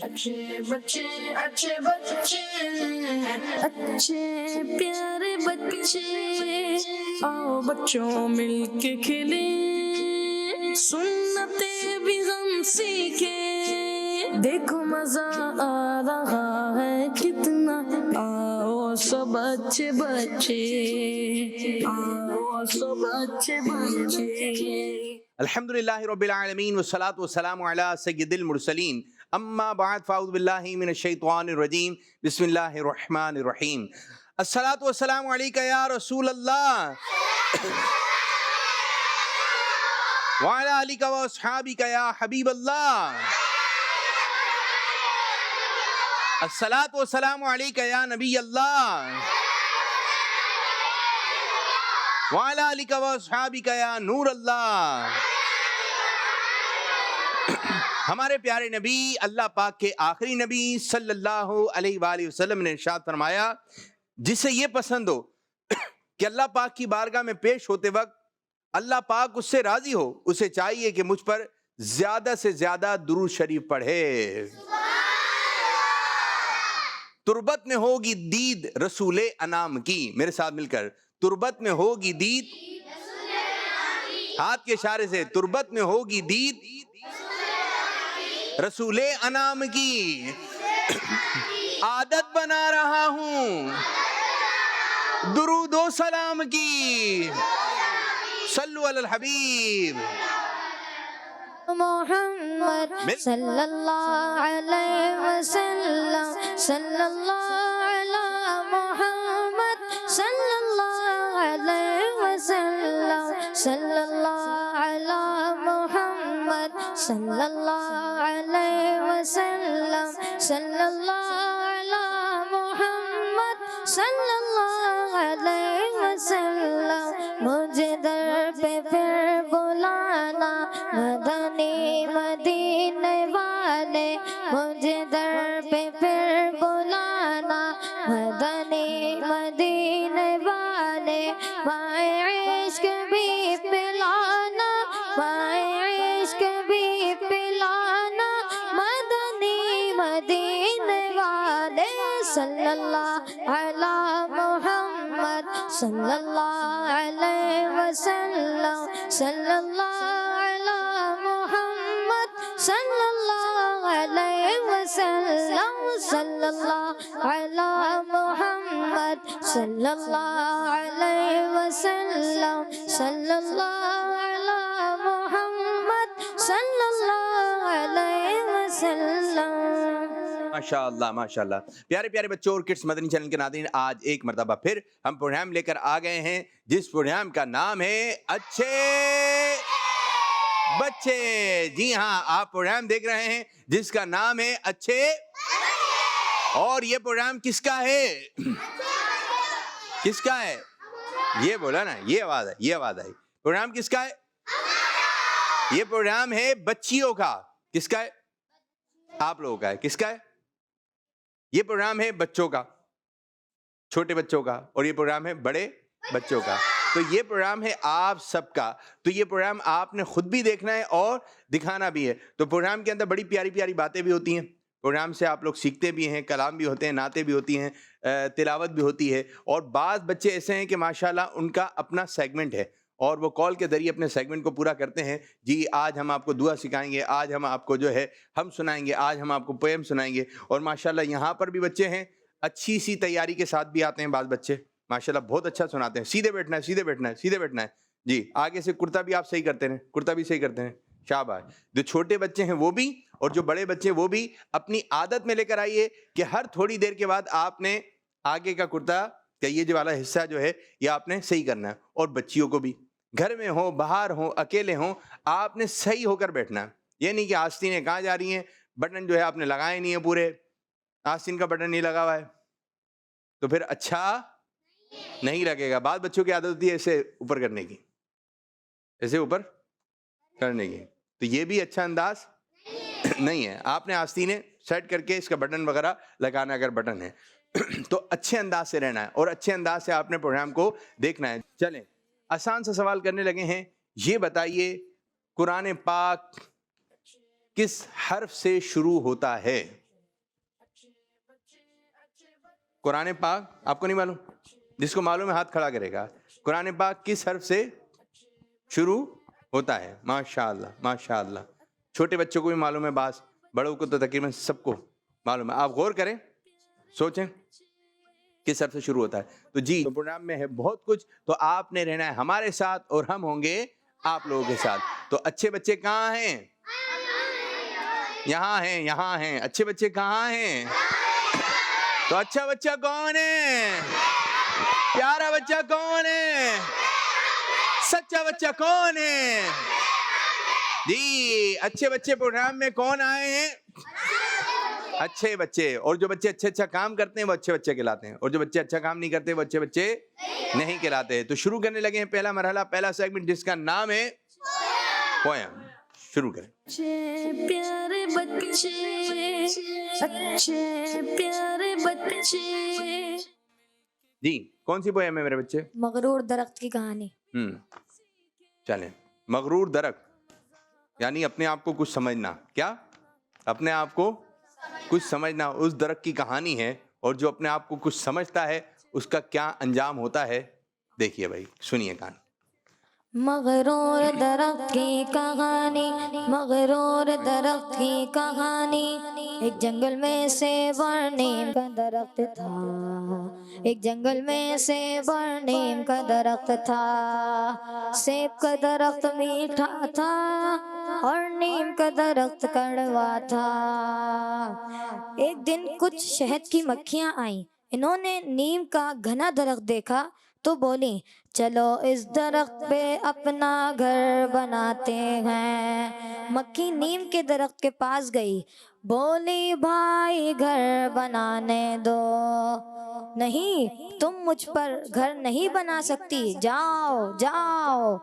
اچھے بچے اچھے بچے اچھے پیارے بچے، آؤ بچوں مل کے کھلیں، سنتے بھی غم سیکھیں، دیکھو مزہ آ رہا ہے کتنا، آؤ سب اچھے بچے، آؤ سب اچھے بچے۔ الحمدللہ رب العالمین والصلاة والسلام علی سید المرسلین، اما بعد فاعوذ باللہ من الشیطان الرجیم، بسم اللہ الرحمن الرحیم۔ الصلاة والسلام علیکہ یا رسول اللہ وعلی آلکہ و اصحابکہ یا حبیب اللہ، الصلاة والسلام علیکہ یا نبی اللہ وعلی آلکہ و اصحابکہ یا نور اللہ۔ ہمارے پیارے نبی اللہ پاک کے آخری نبی صلی اللہ علیہ وآلہ وسلم نے ارشاد فرمایا، جسے یہ پسند ہو کہ اللہ پاک کی بارگاہ میں پیش ہوتے وقت اللہ پاک اس سے راضی ہو، اسے چاہیے کہ مجھ پر زیادہ سے زیادہ درود شریف پڑھے۔ تربت میں ہوگی دید رسول انام کی، میرے ساتھ مل کر، تربت میں ہوگی دید، ہاتھ کے اشارے سے، تربت میں ہوگی دید رسول انام کی، عادت بنا رہا ہوں درود و سلام کی، صلو علی الحبیب محمد صلی اللہ علیہ وسلم، صلی اللہ علی محمد صلی اللہ علیہ وسلم، صلی اللہ علی محمد صلی اللہ علیہ وسلم، صلی اللہ علی محمد صلی اللہ علیہ وسلم۔ مجھے در پہ پھر بلانا مدنی مدینے والے، مجھے در پہ پھر بلانا مدنی مدینے والے، مائے عشق بھی پلانا، مائے عشق بھی پلانا مدنی مدینے والے، صلی اللہ علی محمد صلی اللہ علیہ وسلم، صلی اللہ علی محمد صلی اللہ علیہ وسلم، صلی اللہ علی محمد صلی اللہ علیہ وسلم، صلی اللہ علی محمد صلی اللہ علیہ وسلم۔ ماشاءاللہ ماشاءاللہ۔ پیارے پیارے بچوں اور کڈس مدنی چینل کے ناظرین، آج ایک مرتبہ پھر ہم پروگرام لے کر آ گئے ہیں جس پروگرام کا نام ہے اچھے بچے۔ جی ہاں، آپ پروگرام دیکھ رہے ہیں جس کا نام ہے اچھے، اور یہ پروگرام کس کا ہے؟ کس کا ہے؟ یہ بولا نا، یہ آواز ہے، یہ آواز آئی۔ پروگرام کس کا ہے؟ یہ پروگرام ہے بچیوں کا۔ کس کا ہے؟ آپ لوگوں کا ہے۔ کس کا ہے؟ یہ پروگرام ہے بچوں کا، چھوٹے بچوں کا، اور یہ پروگرام ہے بڑے بچوں کا۔ تو یہ پروگرام ہے آپ سب کا، تو یہ پروگرام آپ نے خود بھی دیکھنا ہے اور دکھانا بھی ہے۔ تو پروگرام کے اندر بڑی پیاری پیاری باتیں بھی ہوتی ہیں، پروگرام سے آپ لوگ سیکھتے بھی ہیں، کلام بھی ہوتے ہیں، نعتیں بھی ہوتی ہیں، تلاوت بھی ہوتی ہے، اور بعض بچے ایسے ہیں کہ ماشاءاللہ ان کا اپنا سیگمنٹ ہے اور وہ کال کے ذریعے اپنے سیگمنٹ کو پورا کرتے ہیں۔ جی آج ہم آپ کو دعا سکھائیں گے، آج ہم آپ کو جو ہے ہم سنائیں گے، آج ہم آپ کو پویم سنائیں گے، اور ماشاءاللہ یہاں پر بھی بچے ہیں اچھی سی تیاری کے ساتھ بھی آتے ہیں، بعض بچے ماشاءاللہ بہت اچھا سناتے ہیں۔ سیدھے بیٹھنا ہے، سیدھے بیٹھنا ہے، سیدھے بیٹھنا ہے۔ جی آگے سے کرتا بھی آپ صحیح کرتے ہیں، کرتا بھی صحیح کرتے ہیں، شاباش۔ جو چھوٹے بچے ہیں وہ بھی اور جو بڑے بچے ہیں وہ بھی اپنی عادت میں لے کر آئیے کہ ہر تھوڑی دیر کے بعد آپ نے آگے کا کرتا کا یہ جو والا حصہ جو ہے یہ آپ نے صحیح کرنا ہے، اور بچیوں کو بھی گھر میں ہوں، باہر ہوں، اکیلے ہوں، آپ نے صحیح ہو کر بیٹھنا ہے۔ یہ نہیں کہ آستینیں کہاں جا رہی ہیں، بٹن جو ہے آپ نے لگائے نہیں ہے، پورے آستین کا بٹن نہیں لگا ہوا ہے تو پھر اچھا نہیں لگے گا۔ بعض بچوں کی عادت ہوتی ہے ایسے اوپر کرنے کی، ایسے اوپر کرنے کی، تو یہ بھی اچھا انداز نہیں ہے۔ آپ نے آستینیں سیٹ کر کے اس کا بٹن وغیرہ لگانا اگر بٹن ہے تو اچھے انداز سے رہنا ہے اور اچھے انداز سے آپ نے پروگرام کو دیکھنا ہے۔ چلیں آسان سا سوال کرنے لگے ہیں، یہ بتائیے قرآن پاک کس حرف سے شروع ہوتا ہے؟ قرآن پاک آپ کو نہیں معلوم؟ جس کو معلوم ہے ہاتھ کھڑا کرے گا. قرآن پاک کس حرف سے شروع ہوتا ہے؟ ماشاء اللہ ماشاء اللہ. چھوٹے بچوں کو بھی معلوم ہے، بعض بڑوں کو تو تقریباً سب کو معلوم ہے. آپ غور کریں، سوچیں کس حرف سے شروع ہوتا ہے. تو جی پروگرام میں ہے بہت کچھ، تو آپ نے رہنا ہے ہمارے ساتھ اور ہم ہوں گے آپ لوگوں کے ساتھ. تو اچھے بچے کہاں ہیں؟ یہاں ہیں، یہاں ہیں. اچھے بچے کہاں ہیں؟ تو اچھا بچہ کون ہے؟ پیارا بچہ کون ہے؟ سچا بچہ کون ہے؟ جی اچھے بچے پروگرام میں کون آئے ہیں؟ اچھے بچے. اور جو بچے اچھا کام کرتے ہیں وہ اچھے بچے کہلاتے ہیں، اور جو بچے اچھا کام نہیں کرتے وہ اچھے بچے نہیں کہلاتے. تو شروع کرنے لگے ہیں پہلا مرحلہ، پہلا سیگمنٹ جس کا نام ہے پوئم. شروع کریں. اچھے پیارے بچے، اچھے پیارے بچے. جی کون سی پوئم ہے میرے بچے؟ مغرور درخت کی کہانی. چلیں. مغرور درخت یعنی اپنے آپ کو کچھ سمجھنا. کیا؟ اپنے آپ کو کچھ سمجھنا. اس درخت کی کہانی ہے، اور جو اپنے آپ کو کچھ سمجھتا ہے اس کا کیا انجام ہوتا ہے. دیکھیے بھائی، سنیے کہانی. مغرور درخت کی کہانی، مغرور درخت کی کہانی. ایک جنگل میں سے نیم کا درخت تھا، ایک جنگل میں سے نیم کا درخت تھا. سیب کا درخت میٹھا تھا اور نیم کا درخت کڑوا تھا. ایک دن کچھ شہد کی مکھیاں آئیں. انہوں نے نیم کا گھنا درخت دیکھا تو بولی، چلو اس درخت پہ اپنا گھر بناتے ہیں. مکھی نیم کے درخت کے پاس گئی، بولی، بھائی گھر بنانے دو. نہیں، تم مجھ پر گھر نہیں بنا سکتی، جاؤ جاؤ.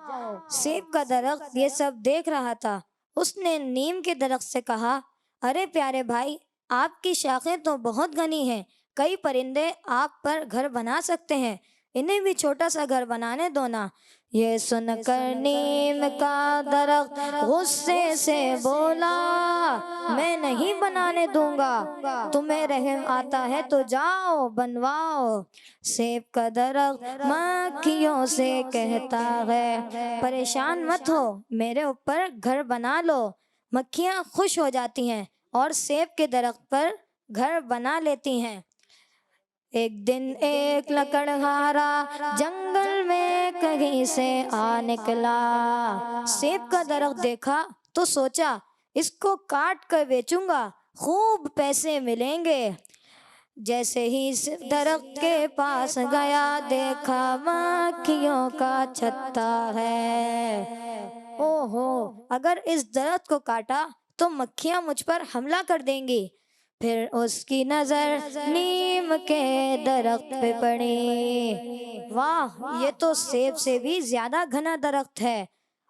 سیب کا درخت یہ سب دیکھ رہا تھا. اس نے نیم کے درخت سے کہا، ارے پیارے بھائی، آپ کی شاخیں تو بہت گھنی ہیں، کئی پرندے آپ پر گھر بنا سکتے ہیں، انہیں بھی چھوٹا سا گھر بنانے دو نا. یہ سن کر نیم کا درخت غصے سے بولا، میں نہیں بنانے دوں گا، تمہیں رحم آتا ہے تو جاؤ بنواؤ. سیب کا درخت مکھیوں سے کہتا ہے، پریشان مت ہو، میرے اوپر گھر بنا لو. مکھیاں خوش ہو جاتی ہیں اور سیب کے درخت پر گھر بنا لیتی ہیں. ایک دن ایک لکڑہارا جنگل میں کہیں سے آ نکلا. سیب کا درخت دیکھا تو سوچا، اس کو کاٹ کر بیچوں گا، خوب پیسے ملیں گے. جیسے ہی درخت کے پاس گیا، دیکھا مکھیوں کا چھتا ہے. اوہو، اگر اس درخت کو کاٹا تو مکھیاں مجھ پر حملہ کر دیں گی. پھر اس کی نظر نیم کے درخت پہ پڑی. واہ، یہ تو سیب سے بھی زیادہ گھنا درخت ہے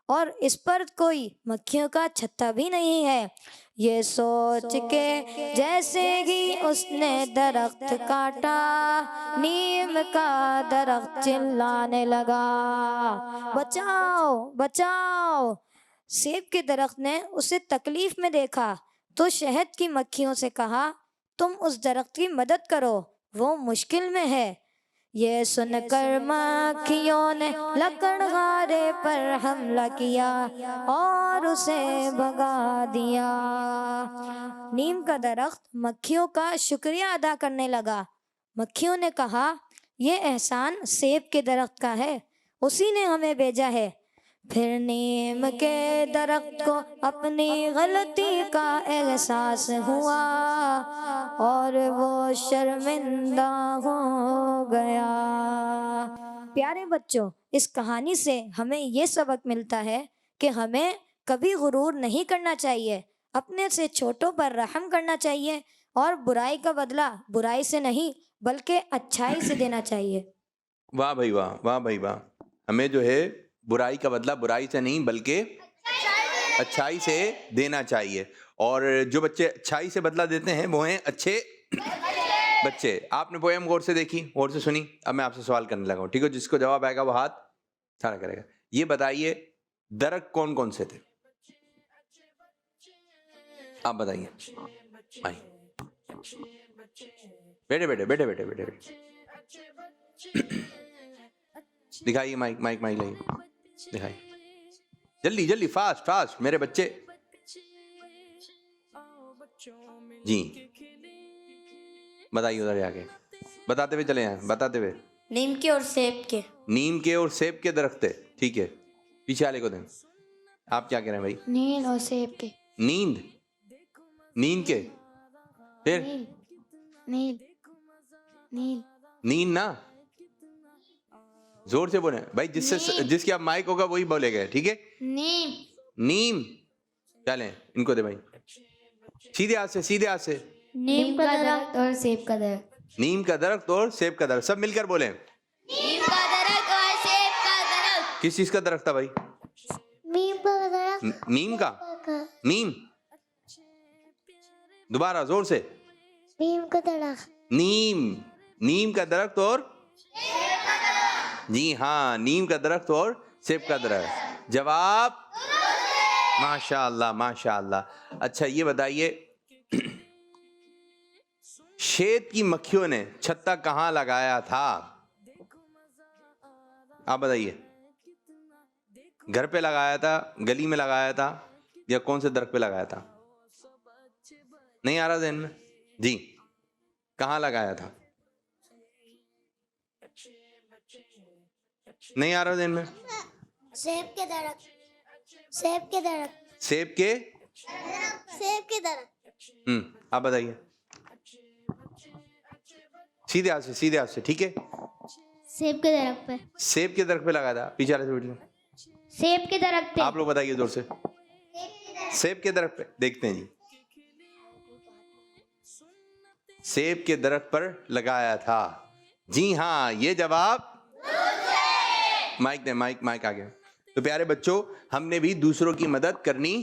اور اس پر کوئی مکھیوں کا چھتا بھی نہیں ہے. یہ سوچ کے جیسے ہی اس نے درخت کاٹا، نیم کا درخت چلانے لگا، بچاؤ بچاؤ. سیب کے درخت نے اسے تکلیف میں دیکھا تو شہد کی مکھیوں سے کہا، تم اس درخت کی مدد کرو، وہ مشکل میں ہے. یہ سن کر مکھیوں نے لکڑہارے پر حملہ کیا اور اسے بھگا دیا. نیم کا درخت مکھیوں کا شکریہ ادا کرنے لگا. مکھیوں نے کہا، یہ احسان سیب کے درخت کا ہے، اسی نے ہمیں بھیجا ہے. پھر نیم کے درخت کو اپنی غلطی کا احساس ہوا اور وہ شرمندہ ہو گیا. پیارے بچوں، اس کہانی سے ہمیں یہ سبق ملتا ہے کہ ہمیں کبھی غرور نہیں کرنا چاہیے، اپنے سے چھوٹوں پر رحم کرنا چاہیے اور برائی کا بدلہ برائی سے نہیں بلکہ اچھائی سے دینا چاہیے. واہ بھائی واہ، واہ بھائی واہ. ہمیں جو ہے برائی کا بدلہ برائی سے نہیں بلکہ اچھائی سے دینا چاہیے. اور جو بچے اچھائی سے بدلہ دیتے ہیں وہ ہیں اچھے بچے. آپ نے پوئم غور سے دیکھی، غور سے سنی. اب میں آپ سے سوال کرنے لگا ہوں، ٹھیک ہے؟ جس کو جواب آئے گا وہ ہاتھ کھڑا کرے گا. یہ بتائیے درخت کون کون سے تھے؟ آپ بتائیے. بیٹھے بیٹھے بیٹھے بیٹھے بیٹھے بیٹھے دکھائیے مائک مائک مائک لائیے, دکھائیے جلدی جلدی, فاسٹ فاسٹ میرے بچے. جی بتائیے ادھر جا کے, بتاتے ہوئے چلے ہیں, بتاتے ہوئے. نیم کے اور سیب کے. نیم کے اور سیب کے درخت ہے, ٹھیک ہے. پیچھے والے کو دیں. آپ کیا کہہ رہے ہیں بھائی؟ نیند اور سیب کے. نیند, نیند کے, پھر نیند نیند نیند نا, زور سے بولیں بھائی, جس کی آپ مائک ہوگا وہی بولے گا, ٹھیک ہے. نیم. نیم, چلیں ان کو دے بھائی, سیدھے ہاتھ سے, سیدھے ہاتھ سے. نیم کا درخت اور سیب کا درخت. نیم کا درخت اور سیب کا درخت, سب مل کر بولیں. نیم کا درخت اور سیب کا درخت. کس چیز کا درخت تھا بھائی؟ نیم کا درخت. نیم کا, نیم, دوبارہ زور سے. نیم کا درخت. نیم, نیم کا درخت اور جی ہاں, نیم کا درخت اور سیب کا درخت. جواب ماشاء اللہ ماشاء اللہ. اچھا یہ بتائیے, شہد کی مکھیوں نے چھتا کہاں لگایا تھا؟ آپ بتائیے. گھر پہ لگایا تھا, گلی میں لگایا تھا, یا کون سے درخت پہ لگایا تھا؟ نہیں آ رہا ذہن میں؟ جی کہاں لگایا تھا؟ نہیں آ رہا ذہن میں؟ سیب کے درخت. سیب کے درخت. سیب کے, سیب کے درخت. آپ بتائیے. سیدھے ہاتھ سے, سیدھے ہاتھ سے, ٹھیک ہے. سیب کے درخت پہ. سیب کے درخت پہ لگایا تھا. پیچھے والے سے بیٹھ جائیں. سیب کے درخت پہ. آپ لوگ بتائیے زور سے. سیب کے درخت پہ, دیکھتے ہیں جی. سیب کے درخت پر لگایا تھا. جی ہاں, یہ جواب. مائک دیں, مائک مائک آ گیا. تو پیارے بچوں, ہم نے بھی دوسروں کی مدد کرنی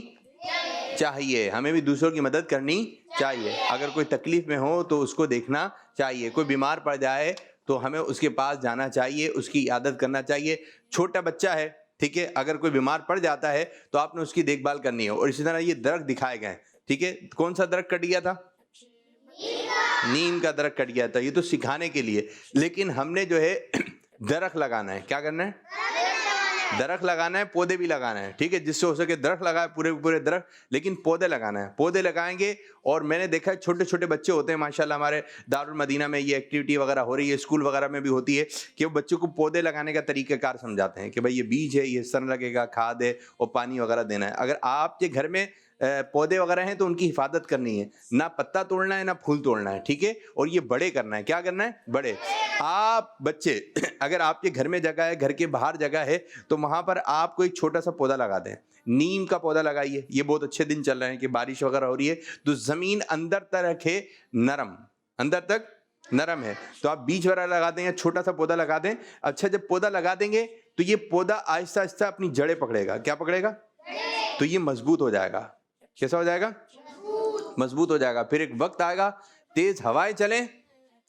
چاہیے, ہمیں بھی دوسروں کی مدد کرنی چاہیے. اگر کوئی تکلیف میں ہو تو اس کو دیکھنا چاہیے. کوئی بیمار پڑ جائے تو ہمیں اس کے پاس جانا چاہیے, اس کی عیادت کرنا چاہیے. چھوٹا بچہ ہے, ٹھیک ہے, اگر کوئی بیمار پڑ جاتا ہے تو آپ نے اس کی دیکھ بھال کرنی ہے. اور اسی طرح یہ درخت دکھائے گئے, ٹھیک ہے. کون سا درخت کٹ گیا تھا؟ نیم کا درخت کٹ گیا تھا. یہ تو سکھانے کے لیے, لیکن ہم نے جو ہے درخت لگانا ہے. کیا کرنا ہے؟ درخت لگانا ہے, پودے بھی لگانا ہے, ٹھیک ہے. جس سے ہو سکے درخت لگائے, پورے پورے درخت, لیکن پودے لگانا ہے. پودے لگائیں گے. اور میں نے دیکھا ہے چھوٹے چھوٹے بچے ہوتے ہیں ماشاءاللہ, ہمارے دارالمدینہ میں یہ ایکٹیویٹی وغیرہ ہو رہی ہے, اسکول وغیرہ میں بھی ہوتی ہے, کہ وہ بچوں کو پودے لگانے کا طریقہ کار سمجھاتے ہیں کہ بھائی یہ بیج ہے, یہ اس طرح لگے گا, کھاد ہے اور پانی وغیرہ دینا ہے. اگر آپ کے گھر میں پودے وغیرہ ہیں تو ان کی حفاظت کرنی ہے, نہ پتا توڑنا ہے نہ پھول توڑنا ہے, ٹھیک ہے. اور یہ بڑے کرنا ہے. کیا کرنا ہے؟ بڑے. آپ بچے, اگر آپ کے گھر میں جگہ ہے, گھر کے باہر جگہ ہے, تو وہاں پر آپ کو ایک چھوٹا سا پودا لگا دیں. نیم کا پودا لگائیے. یہ بہت اچھے دن چل رہے ہیں کہ بارش وغیرہ ہو رہی ہے, تو زمین اندر تک رکھے, نرم, اندر تک نرم ہے, تو آپ بیج وغیرہ لگا دیں یا چھوٹا سا پودا لگا دیں. اچھا جب پودا لگا دیں گے تو یہ پودا آہستہ آہستہ اپنی جڑیں پکڑے گا. کیا پکڑے گا؟ تو یہ مضبوط ہو جائے گا. کیسا ہو جائے گا؟ مضبوط ہو جائے گا. پھر ایک وقت آئے گا, تیز ہوائیں چلیں,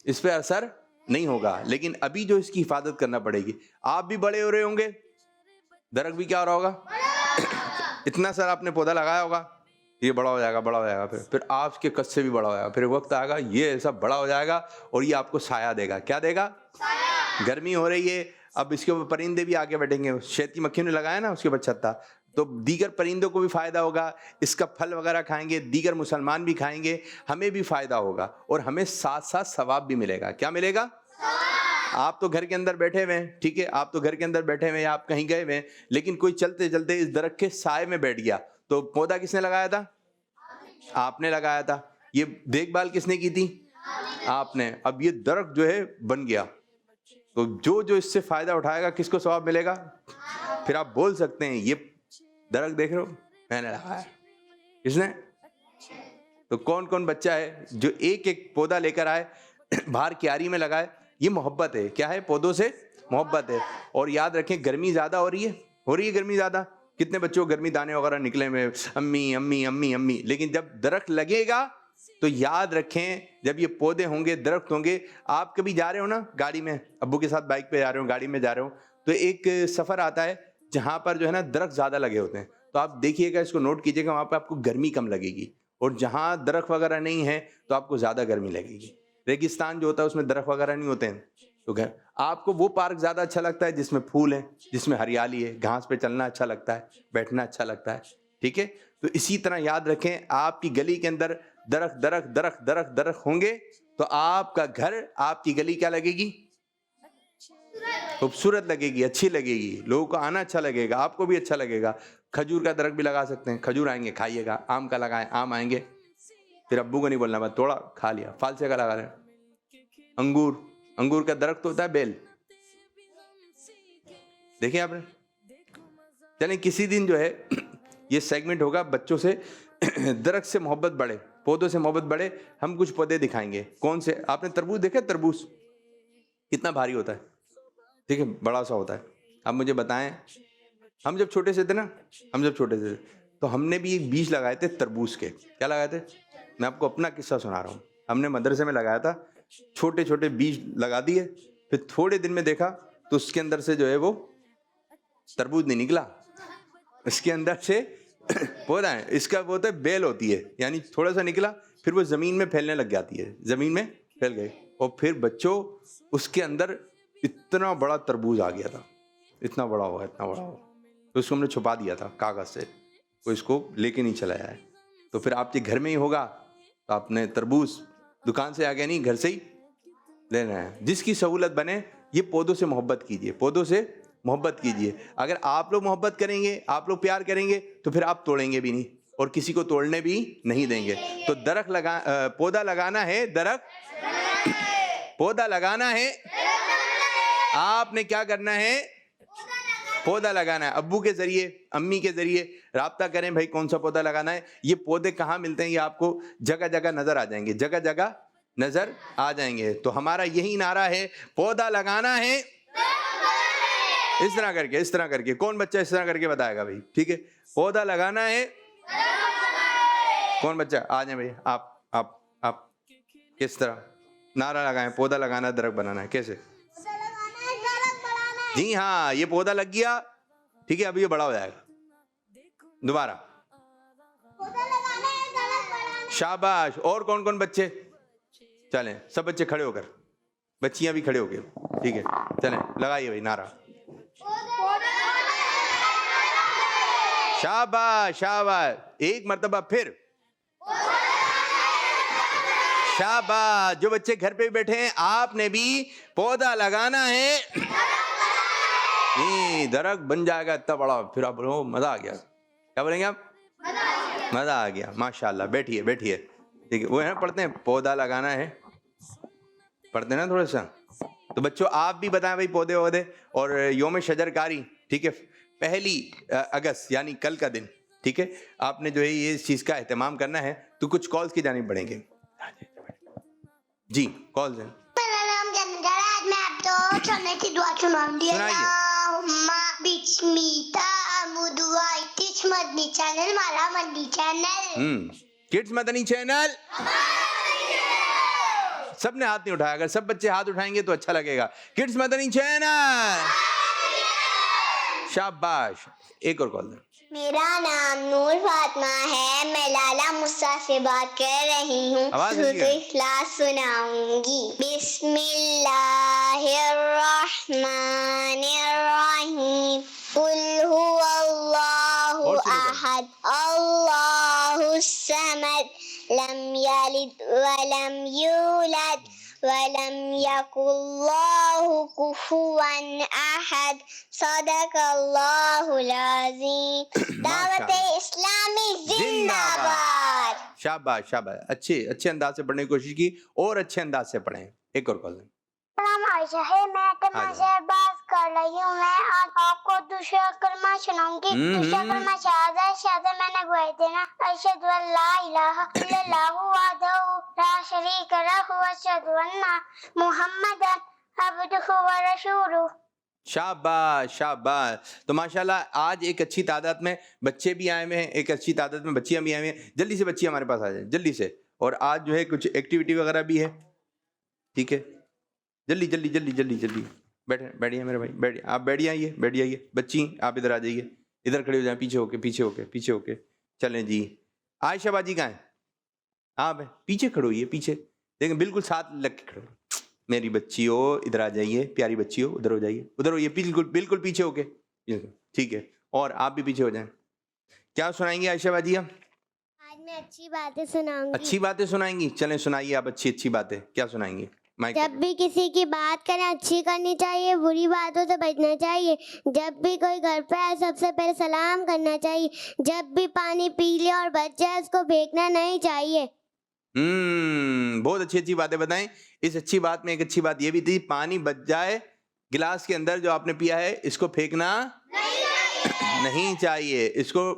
اس پہ اثر نہیں ہوگا, لیکن ابھی جو اس کی حفاظت کرنا پڑے گی. آپ بھی بڑے ہو رہے ہوں گے, درخت بھی کیا ہو رہا ہوگا, اتنا سر آپ نے پودا لگایا ہوگا, یہ بڑا ہو جائے گا, بڑا ہو جائے گا, پھر آپ کے قد سے بھی بڑا ہو جائے گا. پھر وقت آئے گا یہ ایسا بڑا ہو جائے گا اور یہ آپ کو سایہ دے گا. کیا دے گا؟ گرمی ہو رہی ہے, اب اس کے اوپر پرندے بھی آگے بیٹھیں گے. شہد کی مکھیوں نے لگایا نا اس کے اوپر چھتا, تو دیگر پرندوں کو بھی فائدہ ہوگا, اس کا پھل وغیرہ کھائیں گے, دیگر مسلمان بھی کھائیں گے, ہمیں بھی فائدہ ہوگا, اور ہمیں ساتھ ساتھ ثواب بھی ملے گا. کیا ملے گا؟ آپ تو گھر کے اندر بیٹھے ہوئے ہیں, ٹھیک ہے, آپ تو گھر کے اندر بیٹھے ہوئے ہیں, آپ کہیں گئے ہوئے ہیں, لیکن کوئی چلتے چلتے اس درخت کے سائے میں بیٹھ گیا, تو پودا کس نے لگایا تھا؟ آپ نے لگایا تھا. یہ دیکھ بھال کس نے کی تھی؟ آپ نے. اب یہ درخت جو ہے بن گیا, تو جو اس سے فائدہ اٹھائے گا کس کو ثواب ملے گا؟ پھر آپ بول سکتے ہیں یہ درخت دیکھ رہے ہو میں نے لگایا. کس نے؟ تو کون کون بچہ ہے جو ایک ایک پودا لے کر آئے, باہر کیاری میں لگائے؟ یہ محبت ہے. کیا ہے؟ پودوں سے محبت ہے. اور یاد رکھیں گرمی زیادہ ہو رہی ہے گرمی زیادہ. کتنے بچوں کو گرمی دانے وغیرہ نکلے میں, امی امی امی امی, لیکن جب درخت لگے گا تو یاد رکھیں جب یہ پودے ہوں گے, درخت ہوں گے, آپ کبھی جا رہے ہو نا گاڑی میں, ابو کے ساتھ بائک پہ جا رہے ہو, گاڑی میں جا رہے ہو, تو ایک سفر آتا ہے جہاں پر جو ہے نا درخت زیادہ لگے ہوتے ہیں, تو آپ دیکھیے گا, اس کو نوٹ کیجیے گا, وہاں پہ آپ کو گرمی کم لگے گی. اور جہاں درخت وغیرہ نہیں ہے تو آپ کو زیادہ گرمی لگے گی. ریگستان جو ہوتا ہے اس میں درخت وغیرہ نہیں ہوتے ہیں تو آپ کو وہ پارک زیادہ اچھا لگتا ہے جس میں پھول ہیں, جس میں ہریالی ہے, گھاس پہ چلنا اچھا لگتا ہے, بیٹھنا اچھا لگتا ہے. ٹھیک ہے, تو اسی طرح یاد رکھیں آپ کی گلی کے اندر درخت درخت درخت درخت درخت ہوں گے تو آپ کا گھر, آپ کی گلی کیا لگے گی؟ خوبصورت لگے گی, اچھی لگے گی, لوگوں کو آنا اچھا لگے گا, آپ کو بھی اچھا لگے گا. کھجور کا درخت بھی لگا سکتے ہیں, کھجور آئیں گے کھائیے گا. آم کا لگائیں, آم آئیں گے, پھر ابو کو نہیں بولنا بس توڑا کھا لیا. فالسے کا لگا لیں. انگور, انگور کا درخت ہوتا ہے بیل, دیکھیں آپ نے. چلیں کسی دن جو ہے یہ سیگمنٹ ہوگا بچوں سے درخت سے محبت بڑھے, پودوں سے محبت بڑھے. ہم کچھ پودے دکھائیں گے. کون سے؟ آپ نے تربوز دیکھا؟ تربوز کتنا بھاری ہوتا ہے, ٹھیک ہے, بڑا سا ہوتا ہے. آپ مجھے بتائیں, ہم جب چھوٹے سے تھے نا, تو ہم نے بھی ایک بیج لگائے تھے تربوز کے. کیا لگائے تھے؟ میں آپ کو اپنا قصہ سنا رہا ہوں. ہم نے مدرسے میں لگایا تھا, چھوٹے چھوٹے بیج لگا دیے, پھر تھوڑے دن میں دیکھا تو اس کے اندر سے جو ہے وہ تربوز نہیں نکلا, اس کے اندر سے پودا ہے, اس کا وہ ہوتا ہے بیل ہوتی ہے, یعنی تھوڑا سا نکلا پھر وہ زمین میں پھیلنے لگ جاتی ہے, زمین میں پھیل گئے. اور پھر بچوں اس کے اندر اتنا بڑا تربوز آ گیا تھا, اتنا بڑا ہوا, اتنا بڑا ہوا. تو اس کو ہم نے چھپا دیا تھا کاغذ سے, کوئی اس کو لے کے نہیں چلایا ہے. تو پھر آپ کے گھر میں ہی ہوگا تو آپ نے تربوز دکان سے آگے نہیں, گھر سے ہی لینا ہے. جس کی سہولت بنے. یہ پودوں سے محبت کیجئے, پودوں سے محبت کیجئے. اگر آپ لوگ محبت کریں گے, آپ لوگ پیار کریں گے تو پھر آپ توڑیں گے بھی نہیں اور کسی کو توڑنے بھی نہیں دیں گے. تو درخت پودا لگانا ہے, درخت پودا لگانا ہے. آپ نے کیا کرنا ہے؟ پودا لگانا ہے. ابو کے ذریعے, امی کے ذریعے رابطہ کریں, بھائی کون سا پودا لگانا ہے. یہ پودے کہاں ملتے ہیں یہ آپ کو جگہ جگہ نظر آ جائیں گے, جگہ جگہ نظر آ جائیں گے. تو ہمارا یہی نعرہ ہے, پودا لگانا ہے. اس طرح کر کے, اس طرح کر کے, کون بچہ اس طرح کر کے بتائے گا بھائی؟ ٹھیک ہے, پودا لگانا ہے. کون بچہ آ جائیں بھائی, آپ کس طرح نعرہ لگائیں؟ پودا لگانا ہے, درخت بنانا ہے. کیسے؟ جی ہاں, یہ پودا لگ گیا, ٹھیک ہے, اب یہ بڑا ہو جائے گا. دوبارہ شاباش. اور کون کون بچے؟ چلیں سب بچے کھڑے ہو کر, بچیاں بھی کھڑے ہو کے, ٹھیک ہے, چلیں لگائیے بھائی نعرہ. شاباش شاباش. ایک مرتبہ پھر شاباش. جو بچے گھر پہ بیٹھے ہیں آپ نے بھی پودا لگانا ہے. درخت بن جائے گا اتنا بڑا, پھر آپ بولو مزہ آ گیا. کیا بولیں گے آپ؟ مزہ آ گیا. ماشاءاللہ. بیٹھیے بیٹھیے, ٹھیک ہے. وہ ہے پڑھتے ہیں پودا لگانا ہے, پڑھتے ہیں نا تھوڑا سا. تو بچوں آپ بھی بتائیں بھائی پودے وودے. اور یوم شجر کاری, ٹھیک ہے, 1 اگست یعنی کل کا دن, ٹھیک ہے, آپ نے جو ہے یہ چیز کا اہتمام کرنا ہے. تو کچھ کالز کی جانب بڑھیں گے. جی کالز ہیں. میں آپ کو چلنے کی دعا سناؤں گی. سنائیے. مدنی چینل, مالا مدنی چینل, کڈز مدنی چینل. سب نے ہاتھ نہیں اٹھایا, اگر سب بچے ہاتھ اٹھائیں گے تو اچھا لگے گا. کڈز مدنی چینل. شاباش. ایک اور کال. میرا نام نور فاطمہ ہے, میں لالا مصطفیٰ سے بات کر رہی ہوں. سورۃ اخلاص سناؤں گی. بسم اللہ الرحمن الرحیم. قل هو اللہ احد اللہ الصمد لم یلد ولم یولد ولم یکن له کفوا احد. صدق اللہ العظیم. دعوت اسلامی زندہ باد. شاباش شاباش. اچھے انداز سے پڑھنے کی کوشش کی, اور اچھے انداز سے پڑھیں. ایک اور کال. سلام عائشہ ہے, میں تمہارے سے بات کر رہی ہوں. میں آج آپ کو دوسرا کلمہ سناؤں گی. دوسرا کلمہ شہادت میں نے گواہی دینا. اشہد ان لا الہ الا اللہ وحدہ لا شریک لہ واشہد ان محمدا عبدہ ورسولہ. شاباش شاباش. تو ماشاءاللہ آج ایک اچھی تعداد میں بچے بھی آئے ہوئے ہیں, ایک اچھی تعداد میں بچیاں بھی آئے ہوئے ہیں. جلدی سے بچی ہمارے پاس آ جائیں, جلدی سے. اور آج جو ہے کچھ ایکٹیویٹی وغیرہ بھی ہے, ٹھیک ہے, جلدی جلدی جلدی جلدی جلدی. بیٹھیے میرے بھائی, بیٹھیے. آپ بیٹھ آئیے. بچی آپ ادھر آ جائیے, ادھر کھڑے ہو جائیں, پیچھے ہو کے. چلیں جی. عائشہ باجی کہاں ہیں؟ آپ پیچھے کھڑے ہوئیے, پیچھے دیکھیں بالکل ساتھ لگ کے کھڑے. میری بچی ہو ادھر آ جائیے, پیاری بچی ہو ادھر ہو جائیے, ادھر ہوئیے, بالکل بالکل پیچھے ہو کے, ٹھیک ہے. اور آپ بھی پیچھے ہو جائیں. کیا سنائیں گی عائشہ باجی؟ آج میں اچھی باتیں سناؤں گی. اچھی باتیں سنائیں گی, چلیں سنائیے آپ اچھی اچھی باتیں. کیا سنائیں گی؟ جب بھی کسی کی بات کریں اچھی کرنی چاہیے, بری باتوں سے بچنا چاہیے. جب بھی کوئی گھر پہ آئے سب سے پہلے سلام کرنا چاہیے. جب بھی پانی پی لے اور بچ جائے اس کو پھینکنا نہیں چاہیے. بہت اچھی اچھی باتیں بتائیں. اس اچھی بات میں ایک اچھی بات یہ بھی تھی, پانی بچ جائے گلاس کے اندر جو آپ نے پیا ہے اس کو پھینکنا نہیں چاہیے. اس کو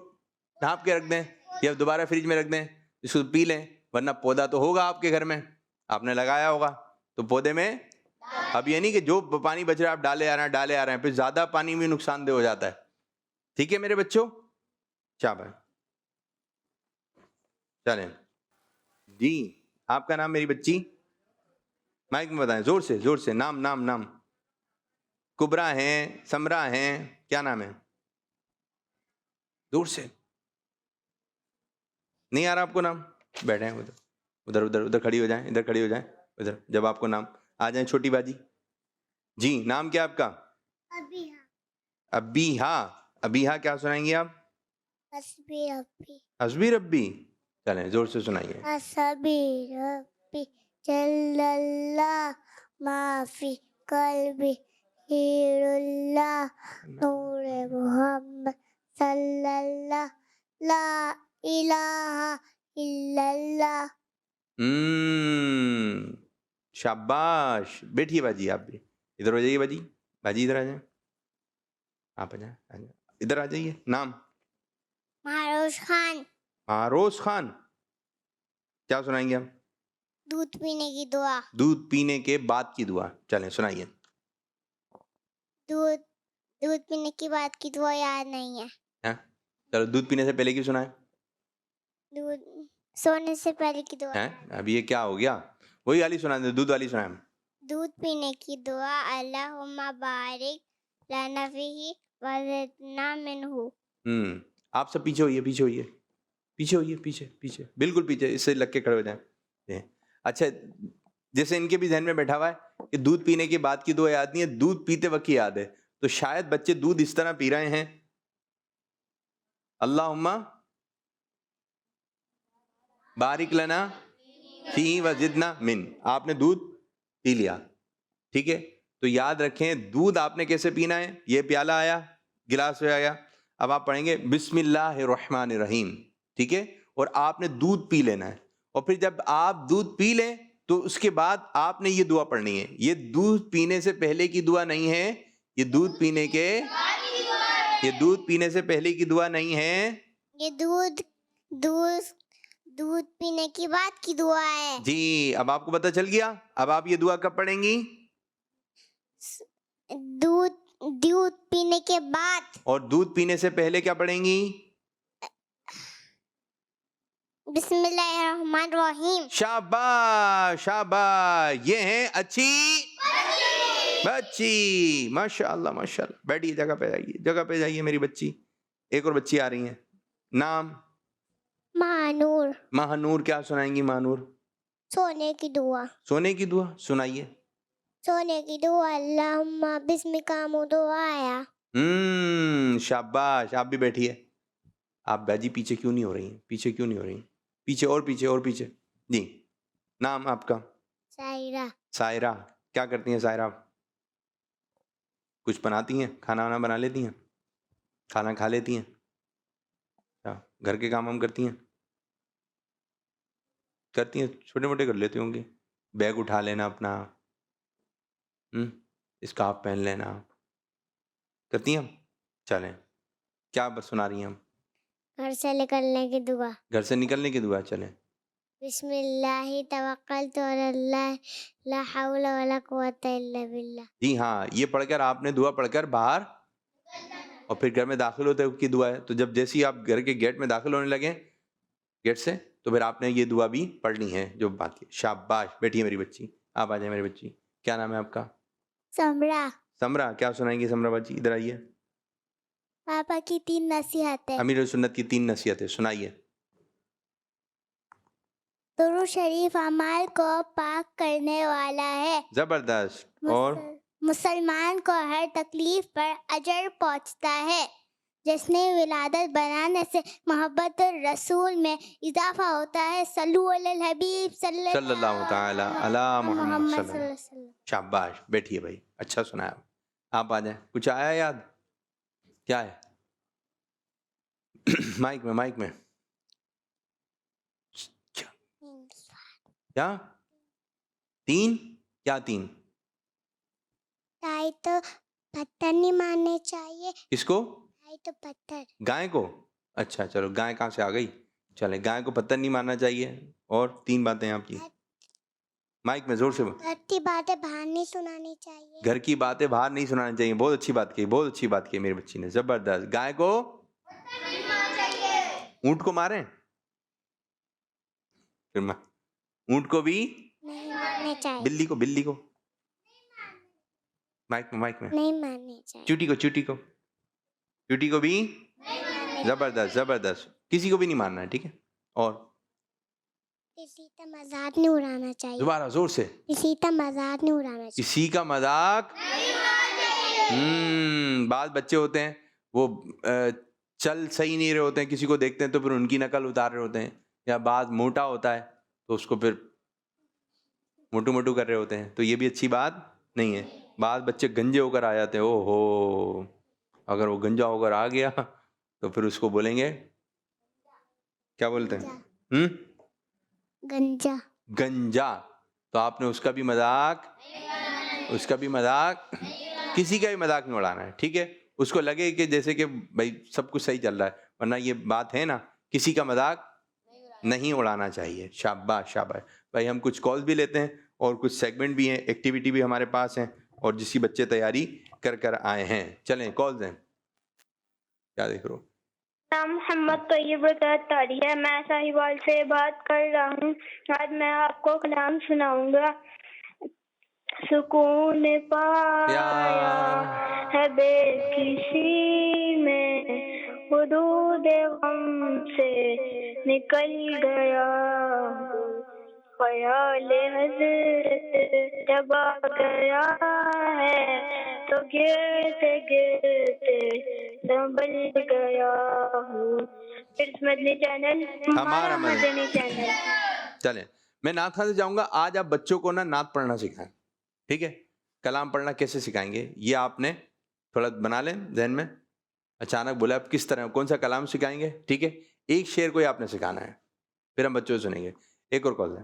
ڈھانپ کے رکھ دیں یا دوبارہ فریج میں رکھ دیں, اس کو پی لیں. ورنہ پودا تو ہوگا آپ کے گھر میں, آپ نے لگایا ہوگا, تو پودے میں اب یہ نہیں کہ جو پانی بچ رہا ہے آپ ڈالے آ رہے ہیں, پھر زیادہ پانی بھی نقصان دہ ہو جاتا ہے. ٹھیک ہے میرے بچوں؟ بھائی چلیں جی. آپ کا نام میری بچی؟ مائک میں بتائیں زور سے, زور سے. نام نام نام. کبرا ہیں, سمرا ہیں, کیا نام ہے؟ زور سے. نہیں آ رہا آپ کو نام؟ بیٹھے ہیں ادھر ادھر ادھر ادھر کھڑی ہو جائیں, ادھر کھڑی ہو جائیں, ادھر. جب آپ کو نام آ جائیں. چھوٹی باجی جی, نام کیا آپ کا؟ ابیہا. ابیہا کیا سنائیں گی آپ؟ حسبی ربی. چلیں زور سے سنائیے. حسبی ربی جل اللہ ما فی قلبی خیر اللہ نور محمد صلی اللہ لا الہ الا اللہ. شاباش. بیٹھیے باجی, آپ بھی ادھر ہو جائیے. باجی باجی ادھر آ جائیں. آپ آ جائیں, ادھر آ جائیے. نام؟ معروش خان. معروش خان. کیا سنائیں گے آپ؟ دودھ پینے کی دعا. دودھ پینے کے بعد کی دعا. چلیں سنائیے. دودھ پینے کے بعد کی دعا یاد نہیں ہے. چلو دودھ پینے سے پہلے کی سنائیں. دودھ سونے سے پہلے کی دعا. اب یہ کیا ہو گیا؟ وہی والی سنا دیں, دودھ والی سنائیں. دودھ پینے کی دعا اللہم بارک لنا فیہ وزدنا منہ. آپ سب پیچھے ہوئیے, پیچھے ہوئیے, پیچھے ہوئیے, پیچھے پیچھے, بالکل پیچھے. اس سے لگ کے کھڑے ہو جائیں. اچھا, جیسے ان کے بھی ذہن میں بیٹھا ہوا ہے کہ دودھ پینے کے بعد کی دعا یاد نہیں ہے, دودھ پیتے وقت کی یاد ہے. تو شاید بچے دودھ اس طرح پی رہے ہیں, اللہم بارک لنا فیہ وزدنا من. آپ نے دودھ پی لیا, ٹھیک ہے. تو یاد رکھیں دودھ آپ نے کیسے پینا ہے. یہ پیالہ آیا, گلاس میں آیا, اب آپ پڑھیں گے بسم اللہ الرحمن الرحیم, ٹھیک ہے. اور آپ نے دودھ پی لینا ہے. اور پھر جب آپ دودھ پی لیں تو اس کے بعد آپ نے یہ دعا پڑھنی ہے. یہ دودھ پینے سے پہلے کی دعا نہیں ہے, یہ دودھ پینے سے پہلے کی دعا نہیں ہے, یہ دودھ پینے کے بعد کی دعا ہے. جی. اب آپ کو پتہ چل گیا. اب آپ یہ دعا کب پڑھیں گی؟ دودھ پینے کے بعد. اور دودھ پینے سے پہلے کیا پڑھیں گی؟ بسم اللہ الرحمن الرحیم. شاباش شاباش. یہ ہیں اچھی بچی. ماشاء اللہ ماشاء اللہ. بیٹھیے, جگہ پہ جائیے, جگہ پہ جائیے میری بچی. ایک اور بچی آ رہی ہیں. نام؟ مانور. مہنور. کیا سنائیں گی مہنور؟ سونے کی دعا. سونے کی دعا سنائیے. سونے کی دعا اللہم بسمک اموت و احیا. شاباش. آپ بھی بیٹھیے. آپ باجی پیچھے کیوں نہیں ہو رہی ہیں, پیچھے کیوں نہیں ہو رہی ہیں, پیچھے اور پیچھے اور پیچھے. جی. نام آپ کا؟ سائرہ. سائرہ. کیا کرتی ہیں سائرہ؟ کچھ بناتی ہیں, کھانا وانا بنا لیتی ہیں, کھانا کھا لیتی ہیں, گھر کے کام ہم کرتی ہیں, چھوٹے موٹے کر لیتی ہوں گی. بیگ اٹھا لینا اپنا, اسکارف پہن لینا, کرتی ہیں. چلیں کیا بس سنا رہی ہیں ہم؟ گھر سے نکلنے کی دعا. گھر سے نکلنے کی دعا. چلیں. بسم اللہ توکلت علی اللہ لا حول ولا قوۃ الا باللہ. جی ہاں, یہ پڑھ کر آپ نے دعا پڑھ کر باہر اور پھر گھر میں داخل ہوتے ہوئے کی دعا ہے. تو جب جیسے ہی آپ گھر کے گیٹ میں داخل ہونے لگیں گیٹ سے, تو پھر آپ نے یہ دعا بھی پڑھنی ہے جو بات کی. شاباش. بیٹھیے میری بچی. آپ آ جائیں میری بچی. کیا نام ہے آپ کا؟ سمرا. سمرا. کیا سنائیں گی سمرا باجی؟ ادھر آئیے. پاپا کی 3 نصیحتیں. امیر سنت کی 3 نصیحتیں سنائیے. درود شریف اعمال کو پاک کرنے والا ہے. زبردست. اور مسلمان کو ہر تکلیف پر اجر پہنچتا ہے. جس نے ولادت بنانے سے محبت الرسول میں اضافہ ہوتا ہے. صلو علی الحبیب صلی اللہ تعالی علی محمد صلی اللہ علیہ وسلم. شاباش. بیٹھیے بھائی, اچھا سنایا. آپ آ جائیں. کچھ آیا یاد؟ کیا ہے؟ مائک میں کیا 3 کیا 3 گائے تو پتھر نہیں مارنے چاہیے. کس کو؟ گائے تو پتھر. گائے کو. اچھا چلو, گائے کہاں سے آ گئی؟ چلے, گائے کو پتھر نہیں مارنا چاہیے. اور 3 باتیں آپ کی. مائک میں زور سے. گھر کی باتیں باہر نہیں سنانی چاہیے. گھر کی باتیں باہر نہیں سنانی چاہیے. بہت اچھی بات کی, بہت اچھی بات کی میری بچی نے. زبردست. گائے کو اونٹ کو ماریں, اونٹ کو بھی نہیں مارنے چاہیے. بلی کو مائک میں نہیں مارنے چاہیے. چوٹی کو بھی. زبردست. کسی کو بھی نہیں مارنا ہے, ٹھیک ہے. اور کسی کا مذاق نہیں اڑانا چاہیے. دوبارہ زور سے. کسی کا مذاق نہیں اڑانا چاہیے. کسی کا مذاق. بعض بچے ہوتے ہیں وہ چل صحیح نہیں رہے ہوتے ہیں, کسی کو دیکھتے ہیں تو پھر ان کی نقل اتار رہے ہوتے ہیں. یا بعض موٹا ہوتا ہے تو اس کو پھر موٹو کر رہے ہوتے ہیں, تو یہ بھی اچھی بات نہیں ہے. بعض بچے گنجے ہو کر آ جاتے ہیں. او ہو, اگر وہ گنجا ہو کر آ گیا تو پھر اس کو بولیں گے, کیا بولتے ہیں؟ گنجا. تو آپ نے اس کا بھی مذاق کسی کا بھی مذاق نہیں اڑانا ہے, ٹھیک ہے. اس کو لگے کہ جیسے کہ بھائی سب کچھ صحیح چل رہا ہے, ورنہ یہ بات ہے نا, کسی کا مذاق نہیں اڑانا چاہیے. شاباش. بھائی ہم کچھ کالز بھی لیتے ہیں اور کچھ سیگمنٹ بھی ہیں, ایکٹیویٹی بھی ہمارے پاس ہیں, اور جس کی بچے تیاری کر آئے ہیں. چلیں کالز ہیں, کیا دیکھ رہے ہو؟ نام محمد طیب طاری ہے. میں ساہیوال سے بات کر رہا ہوں. آج میں آپ کو کلام سناؤں گا. سکون پایا ہے بے کسی میں, حدود غم سے نکل گیا. خیال حضرت جب آ گیا ہے تو گرتے گرتے سنبھل گیا ہوں. مدنی چینل ہمارا مدنی چینل. چلیں, میں نعت خواں سے جاؤں گا. آج آپ بچوں کو نا نعت پڑھنا سکھائیں, ٹھیک ہے. کلام پڑھنا کیسے سکھائیں گے یہ آپ نے تھوڑا بنا لیں ذہن میں. اچانک بولا آپ کس طرح کون سا کلام سکھائیں گے, ٹھیک ہے. ایک شعر کو ہی آپ نے سکھانا ہے, پھر ہم بچوں سے سنیں گے. ایک اور کال ہے.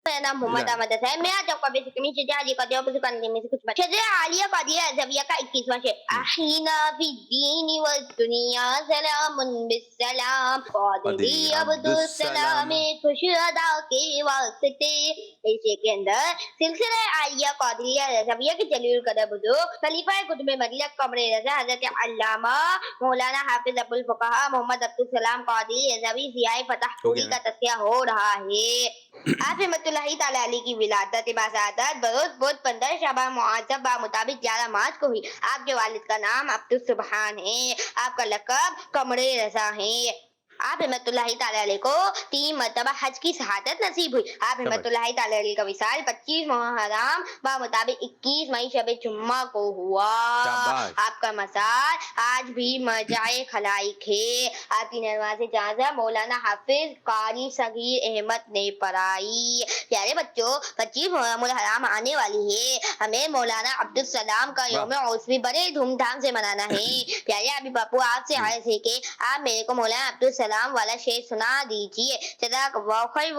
میرا نام محمد احمد ہے. میں آج آپ کو بیسک میں شجاعت قدر اور بزرگان میں سے کچھ بات. شجاع عالیہ قادریہ ازہریہ کا 21واں شعر. احینا فی الدین والدنیا سلام بالسلام. قادری عبدالسلام خوش ادا کے واسطے. اس شعر کے اندر سلسلہ عالیہ قادریہ ازہریہ کے جلیل القدر بزرگ خلیفہ قطب مدینہ قمر رضا حضرت علامہ مولانا حافظ ابوالفقہاء محمد عبدالسلام قادری ازہری ضیاء فتح پوری کا تذکرہ ہو رہا ہے. آپ رحمۃ اللہ تعالیٰ علیہ کی ولادت باسعادت بروز بدھ 15 شعبان معظم مطابق 11 مارچ کو ہوئی. آپ کے والد کا نام عبدالسبحان ہے. آپ کا لقب قمر رضا ہے. آپ رحمۃ اللہ تعالیٰ علیہ کو 3 مرتبہ حج کی شہادت نصیب ہوئی. آپ رحمۃ اللہ تعالیٰ علیہ کا وصال 25 محرم بمطابق 21 مئی شب جمعہ کو ہوا. آپ کا مزار آج بھی مرجع خلائق ہے. آپ کی نماز جنازہ مولانا حافظ قاری صغیر احمد نے پڑھائی. پیارے بچوں 25 محرم الحرام آنے والی ہے. ہمیں مولانا عبدالسلام کا یوم عرس بھی بڑے دھوم دھام سے منانا ہے. پیارے ابھی باپو آپ سے عرض ہے کہ آپ میرے کو مولانا عبدالسلام والا شعر سنا دیجیے. جزاک اللہ خیر.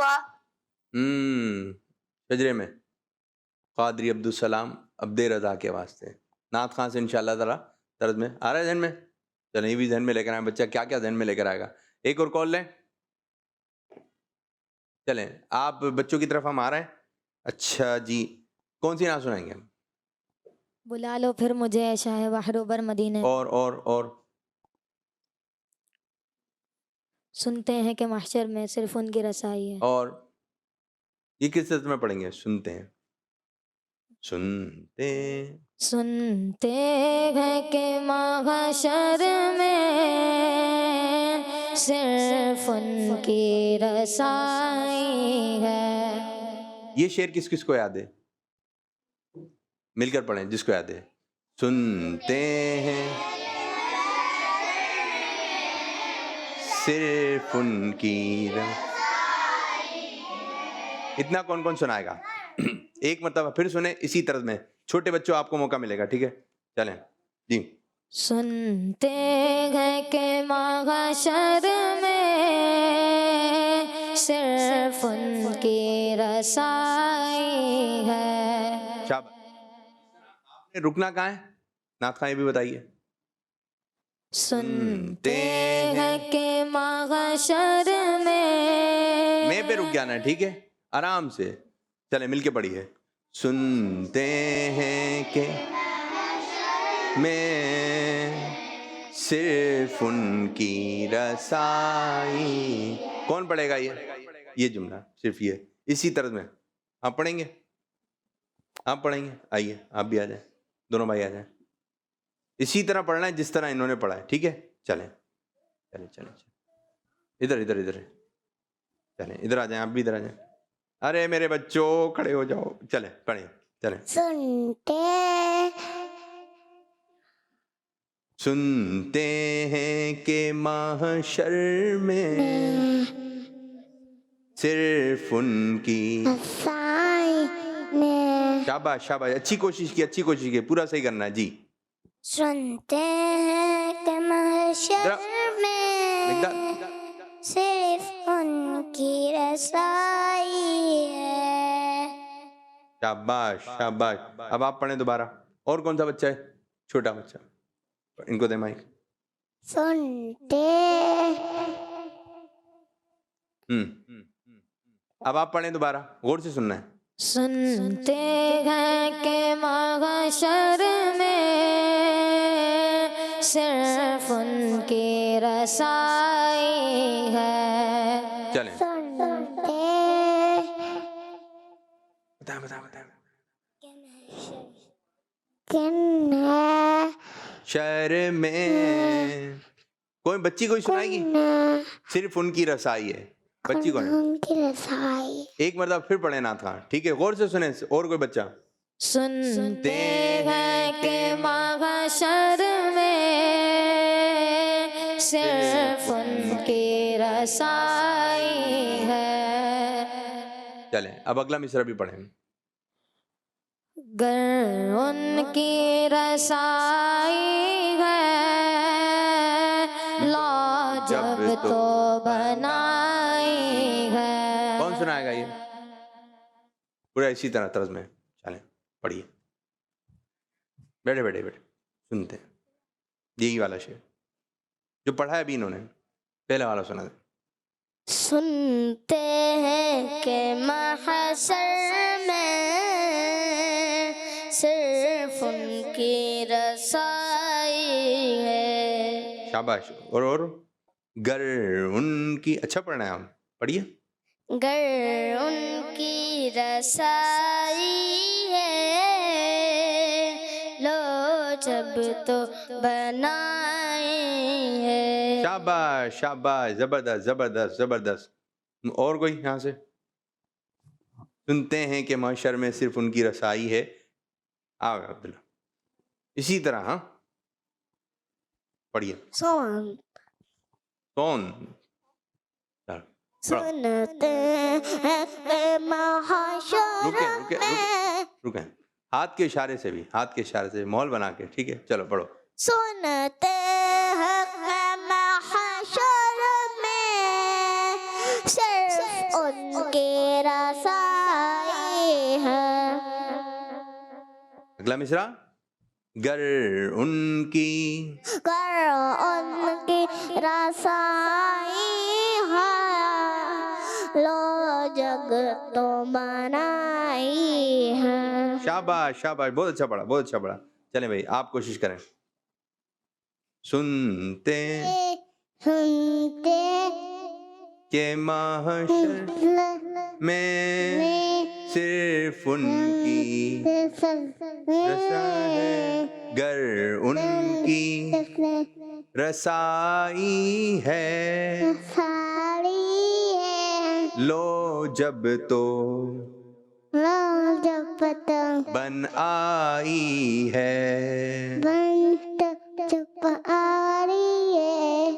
شجرے میں قادری عبدالسلام عبد رضا کے واسطے نعت خان سے انشاءاللہ تعالی طرز میں آ رہا ہے ذہن میں. چلیں یہ بھی ذہن میں لے کر آئیں. بچہ کیا کیا ذہن میں لے کر آئے گا. ایک اور کال لیں. چلیں آپ بچوں کی طرف ہم آ رہے ہیں. اچھا جی, کون سی نعت سنائیں گے ہم؟ بلا لو پھر مجھے شاہ بحر بر مدینہ. اور سنتے ہیں کہ محشر میں صرف ان کی رسائی ہے. اور یہ کس طرح میں پڑھیں گے؟ سنتے ہیں ہیں کہ محشر میں صرف ان کی رسائی ہے. یہ شعر کس کس کو یاد ہے؟ مل کر پڑھیں جس کو یاد ہے. سنتے ہیں صرف ان کی اتنا کون کون سنائے گا؟ ایک مرتبہ پھر سنیں اسی طرز میں. چھوٹے بچوں آپ کو موقع ملے گا, ٹھیک ہے؟ چلیں جی. سنتے ہیں کہ محشر میں صرف ان کی رسائی ہے. شاباش. آپ نے رکنا کہاں ہے؟ نعت خواں یہ بھی بتائیے. سنتے ہیں کہ محشر میں پہ رک جانا ہے, ٹھیک ہے؟ آرام سے چلیں مل کے پڑھیے. سنتے ہیں کہ میں صرف ان کی رسائی. کون پڑھے گا یہ جملہ؟ صرف یہ اسی طرز میں آپ پڑھیں گے. آپ پڑھیں گے, آئیے آپ بھی آ جائیں, دونوں بھائی آ جائیں. اسی طرح پڑھنا ہے جس طرح انہوں نے پڑھا ہے, ٹھیک ہے؟ چلیں چلیں چلیں ادھر ادھر ادھر چلیں, ادھر آ جائیں, آپ بھی ادھر آ جائیں. ارے میرے بچوں کھڑے ہو جاؤ, چلیں پڑھیں. چلیں. سنتے ہیں کہ محشر میں صرف ان کی. شاباش شاباش, اچھی کوشش کی, پورا صحیح کرنا ہے جی. سنتے ہیں کہ محشر میں صرف ان کی رسائی ہے. شاباش شاباش. اب آپ پڑھیں دوبارہ. اور کون سا بچہ ہے؟ چھوٹا بچہ, ان کو دے مائک. سنتے اب آپ پڑھیں دوبارہ, غور سے سننا ہے. سنتے ہیں کہ محشر میں صرف ان کی رسائی ہے. چلیں سنتے بتائیں. کن ہے شہر میں کوئی بچی کوئی سنائے گی؟ صرف ان کی رسائی ہے. بچی کون ہے؟ ان کی رسائی. ایک مرتبہ پھر پڑھیں نعت خواں, ٹھیک ہے؟ غور سے سنیں. اور کوئی بچہ؟ سنتے ہیں کہ محشر میں صرف ان کی رسائی ہے. چلیں اب اگلا مصرع بھی پڑھیں. گر ان کی رسائی ہے لا جب تو بنائی ہے. کون سنائے گا یہ؟ پورا اسی طرح طرز میں. چلیں پڑھیے. بیٹھے سنتے ہیں. یہی والا شعر جو پڑھا ہے ابھی انہوں نے, پہلا والا سنا دیں. سنتے ہیں کہ محشر میں صرف ان کی رسائی ہے. شاباش. اور گر ان کی. اچھا پڑھنا ہے, آپ پڑھیے. گر ان کی رسائی ہے لو جب تو بنائی ہے. شاباش شاباش, زبردست. اور کوئی یہاں سے؟ سنتے ہیں کہ محشر میں صرف ان کی رسائی ہے. عبداللہ اسی طرح. ہاں پڑھیے. سنتے ہیں محشر رکیں. ہاتھ کے اشارے سے بھی, ماحول بنا کے, ٹھیک ہے؟ چلو پڑھو. سنتے ہیں محشر میں صرف ان کی رسائی ہے. اگلا مصرع. گر ان کی رسائی ہے لو جگ تو بنائی ہے. شاباش بہت اچھا پڑھا. چلیں بھائی آپ کوشش کریں. سنتے کہ محشر میں صرف ان کی رسائی ہے گر ان کی رسائی ہے ساری ہے لو جب تو لو جب پتنگ بن آئی ہے. بنت چپ آ رہی ہے.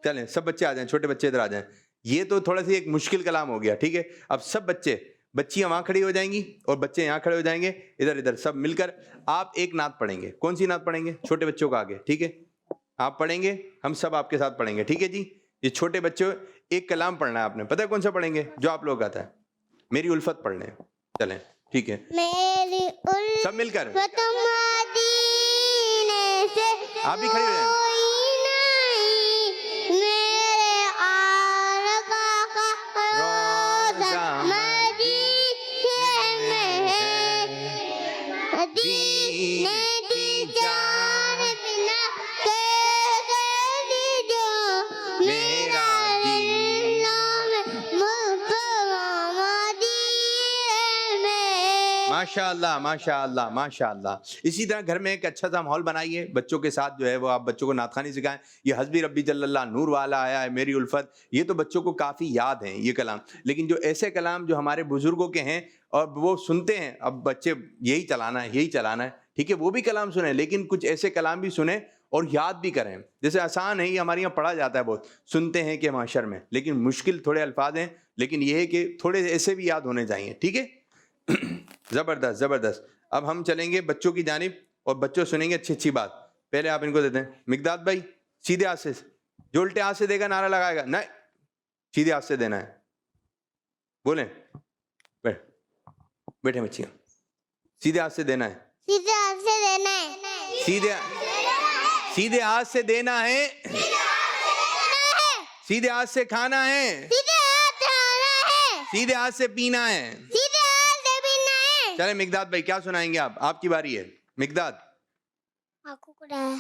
چلیں سب بچے آ جائیں, چھوٹے بچے ادھر آ جائیں. یہ تو تھوڑا سی ایک مشکل کلام ہو گیا, ٹھیک ہے. اب سب بچیاں وہاں کھڑی ہو جائیں گی اور بچے یہاں کھڑے ہو جائیں گے, ادھر سب مل کر آپ ایک نعت پڑھیں گے. کون سی نعت پڑھیں گے؟ چھوٹے بچوں کو آگے, ٹھیک ہے. آپ پڑھیں گے, ہم سب آپ کے ساتھ پڑھیں گے, ٹھیک ہے جی. یہ چھوٹے بچے ایک کلام پڑھنا ہے آپ نے, پتہ ہے کون سا پڑھیں گے؟ جو آپ لوگ آتا ہے, میری الفت پڑھنے. چلیں ٹھیک ہے, میری سب مل کر الفت مدینے سے آپ بھی کھڑے ہو جائیں. کوئی نہیں, میرے آقا کا روضہ مدینے میں ہے. مدینے دی جانب نہ کہ جو میرا دل نام مصطفیٰ مدینے میں. ماشاء اللہ ماشاء اللہ ماشاء اللہ. اسی طرح گھر میں ایک اچھا سا ماحول بنائیے, بچوں کے ساتھ جو ہے وہ آپ بچوں کو نعت خوانی سکھائیں. یہ حسبی ربی جل اللہ نور والا آیا ہے, میری الفت, یہ تو بچوں کو کافی یاد ہیں یہ کلام. لیکن جو ایسے کلام جو ہمارے بزرگوں کے ہیں اور وہ سنتے ہیں, اب بچے یہی چلانا ہے, ٹھیک ہے, وہ بھی کلام سنیں, لیکن کچھ ایسے کلام بھی سنیں اور یاد بھی کریں. جیسے آسان ہے, یہ ہمارے یہاں پڑھا جاتا ہے بہت, سنتے ہیں کہ معاشر میں, لیکن مشکل تھوڑے الفاظ ہیں, لیکن یہ ہے کہ تھوڑے ایسے بھی یاد ہونے چاہیے, ٹھیک ہے. زبردست زبردست. اب ہم چلیں گے بچوں کی جانب اور بچوں سنیں گے اچھی اچھی بات. پہلے آپ ان کو دیتے ہیں. مقداد بھائی سیدھے ہاتھ سے, جو الٹے ہاتھ سے دے گا نعرہ لگائے گا, نہیں سیدھے ہاتھ سے دینا ہے. بولیں, بیٹھے بچیاں, سیدھے ہاتھ سے دینا ہے, سیدھے ہاتھ سے دینا ہے, سیدھے ہاتھ سے دینا ہے, سیدھے ہاتھ سے کھانا ہے, سیدھے ہاتھ آنا ہے, سیدھے ہاتھ سے پینا ہے. سیدھے ہاتھ سے پینا ہے. چلے مقداد بھائی کیا سنائیں گے آپ کی باری ہے. مقداد, آنکھوں کو ڈایا,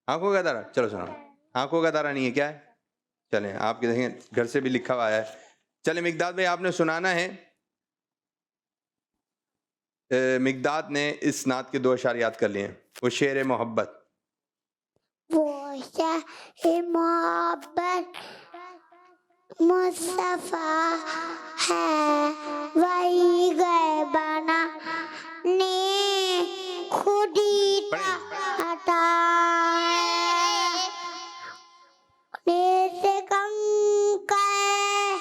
آنکھوں کا تارا, چلو سناؤ. آنکھوں کا تارا نہیں ہے, کیا ہے؟ چلیں آپ کے دیکھیں گھر سے بھی لکھا ہوا ہے. چلے مقداد بھائی آپ نے سنانا ہے. مقداد نے اس نعت کے 2 اشعار یاد کر لیے ہیں. وہ شعر محبت. وہ شاہ محبت مصطفیٰ ہے, وہی گئے بنا نے خود ہی عطا ہے. سے کم کر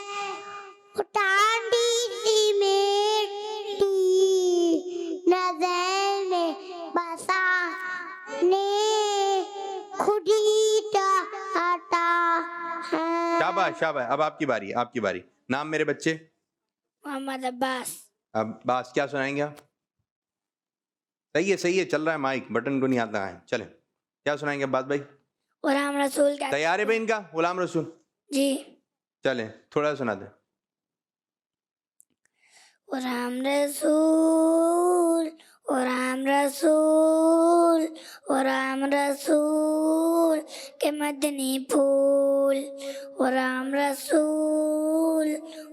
اٹھاندی سی میٹھی نظر میں بسا نے خود ہی عطا ہے. شاباش شاباش. اب آپ کی باری ہے, آپ کی باری. نام میرے بچے؟ محمد عباس. عباس. کیا سنائیں گے آپ؟ صحیح ہے چل رہا ہے مائک, بٹن کو نہیں آتا ہے. چلیں کیا سنائیں گے عباس بھائی؟ غلام رسول. تیار ہے بھائی ان کا غلام رسول؟ جی. چلیں تھوڑا سنا دیں. غلام رسول, غلام رسول, غلام رسول کے مدنی پھول, غلام رسول,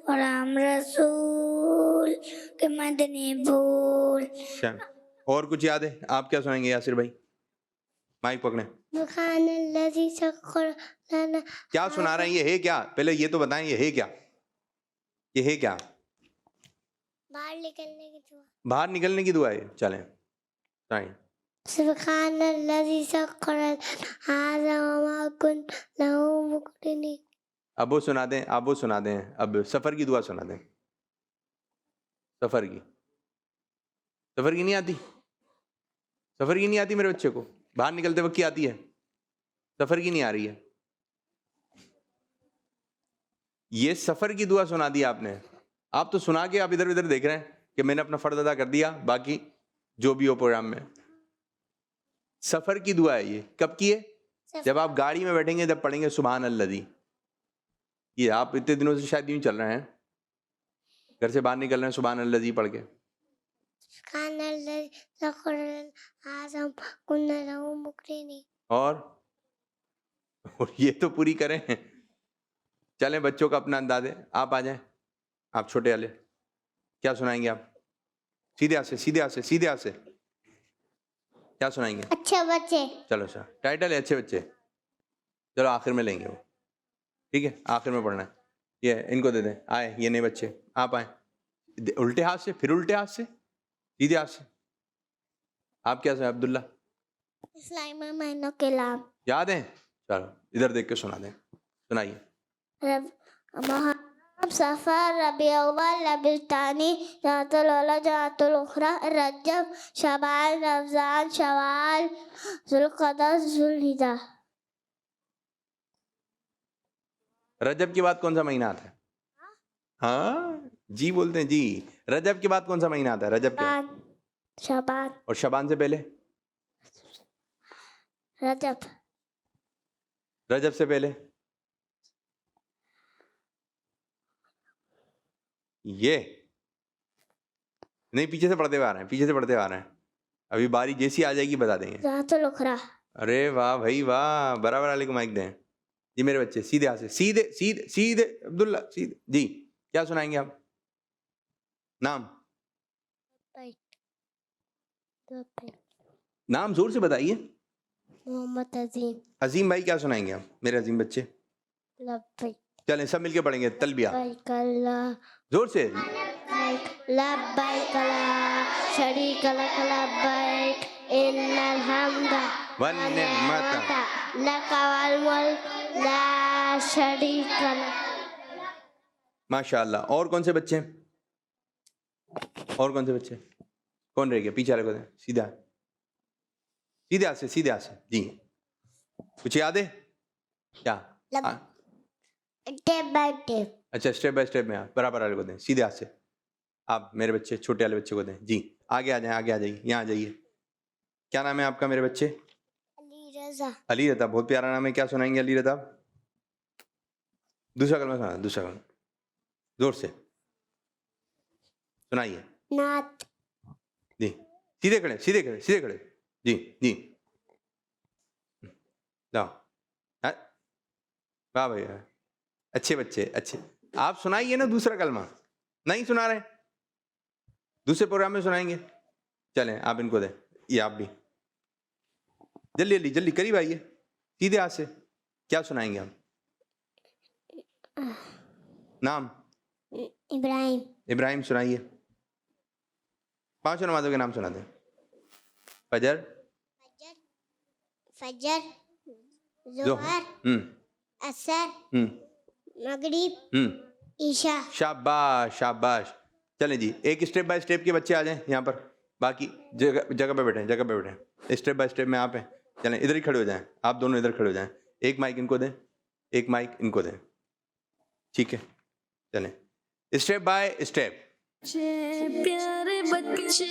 غلام رسول کے مدنی پھول. اور کچھ یاد ہے؟ آپ کیا سنائیں گے یاسر بھائی؟ مائک پکڑیں. سبحان الذی سخر لنا. کیا سنا رہے ہیں, یہ ہے کیا؟ پہلے یہ تو بتائیں یہ ہے کیا, یہ ہے کیا؟ باہر نکلنے کی دعا. باہر نکلنے کی دعا ہے. چلیں سبحان الذی سخر لنا هذا وما كنا له مقرنين. اب وہ سنا دیں, اب وہ سنا دیں. اب سفر کی دعا سنا دیں. سفر کی نہیں آتی, سفر کی نہیں آتی میرے بچے کو, باہر نکلتے وقت کی آتی ہے, سفر کی نہیں آ رہی ہے. یہ سفر کی دعا سنا دی آپ نے. آپ تو سنا کے آپ ادھر ادھر دیکھ رہے ہیں کہ میں نے اپنا فرض ادا کر دیا, باقی جو بھی ہو پروگرام میں. سفر کی دعا ہے یہ. کب کی ہے؟ جب آپ گاڑی میں بیٹھیں گے, جب پڑھیں گے سبحان الذی. یہ آپ اتنے دنوں سے شاید یوں چل رہے ہیں, گھر سے باہر نکل رہے ہیں سبحان الذی پڑھ کے. سبحان الذی سخر لنا هذا وما كنا له مقرنين. اور یہ تو پوری کریں. چلیں بچوں کا اپنا انداز ہے. آپ آ جائیں, آپ چھوٹے والے کیا سنائیں گے آپ؟ سیدھے ہاتھ سے, سیدھے ہاتھ سے, سیدھے ہاتھ سے. کیا سنائیں گے؟ اچھے بچے. چلو سر, ٹائٹل ہے اچھے بچے. چلو آخر میں لیں گے وہ, ٹھیک ہے, آخر میں پڑھنا ہے. یہ ان کو دے دیں. آئے یہ نئے بچے, آپ آئیں. الٹے ہاتھ سے, پھر الٹے ہاتھ سے, سیدھے ہاتھ سے. آپ کیا سے عبداللہ؟ اسلام مہینوں کے لام یاد ہیں؟ چلو ادھر دیکھ کے سنا دیں, سنائیے. محرم سفر ربیع اول ربیع ثانی جمادی الاولی جمادی الاخری رجب شعبان رمضان شوال ذوالقعدہ ذوالحجہ. رجب کے بعد کون سا مہینہ آتا ہے؟ ہاں جی بولتے ہیں جی. رجب کے بعد کون سا مہینہ آتا ہے؟ رجب کے شعبان اور شعبان سے پہلے رجب رجب سے پہلے یہ نہیں, پیچھے سے پڑھتے ہوئے آ رہے ہیں, پیچھے سے پڑھتے ہوئے آ رہے ہیں. ابھی باری جیسی آ جائے گی بتا دیں گے. جمادی الاخری. ارے واہ بھائی واہ, برابر والے کو مائک دیں. جی میرے بچے سیدھے ہاتھ سے, سیدھے سیدھے سیدھے. عبداللہ سیدھے. جی کیا سنائیں گے آپ؟ نام نام زور سے بتائیے. محمد عظیم. عظیم بھائی کیا سنائیں گے آپ میرے عظیم بچے؟ لبیک چلیں سب مل کے پڑھیں گے تلبیہ لبیک اللہ زور سے. لبیک لا شریک لک لبیک ان الحمد والنعمت لک والملک لا شریک لک. ماشاء اللہ. اور کون سے بچے ہیں؟ اور کون سے بچے؟ کون رہ گیا؟ پیچھے والے کو دیں. سیدھا سیدھے ہاتھ سے, سیدھے ہاتھ سے. جی کچھ یاد ہے کیا؟ Tape by tape. اچھا اسٹیپ بائی اسٹیپ میں برابر والے کو دیں, سیدھے ہاتھ سے. آپ میرے بچے چھوٹے والے بچے کو دیں. جی آگے آ جائیں, آگے آ جائیے, یہاں آ جائیے. کیا نام ہے آپ کا میرے بچے؟ علی رضا. علی رضا. بہت پیارا نام ہے. کیا سنائیں گے علی رضا؟ دوسرا کلمہ سنا, دوسرا کلمہ زور سے سنائیے. نعت. جی سیدھے کھڑے, سیدھے کھڑے, سیدھے کھڑے. جی جی لاؤ. واہ بھائی اچھے بچے اچھے. آپ سنائیے نا دوسرا کلمہ. نہیں سنا رہے, دوسرے پروگرام میں سنائیں گے. چلیں آپ ان کو دیں. یہ آپ بھی جلدی جلدی جلدی قریب آئیے, سیدھے ہاتھ سے. کیا سنائیں گے آپ؟ نام ابراہیم. ابراہیم سنائیے. 5 نمازوں کے نام سنا دیں. فجر فجر ظہر عصر مغرب عشاء. شاباش شاباش. چلیں جی ایک اسٹیپ بائی اسٹیپ کے بچے آ جائیں یہاں پر. باقی جگہ پہ بیٹھیں, جگہ پہ بیٹھیں. اسٹیپ بائی اسٹیپ میں آپ ہیں. چلیں ادھر ہی کھڑے ہو جائیں, آپ دونوں ادھر کھڑے ہو جائیں. ایک مائک ان کو دیں, ایک مائک ان کو دیں. ٹھیک ہے چلیں اسٹیپ بائی اسٹیپ. اچھے پیارے بچے,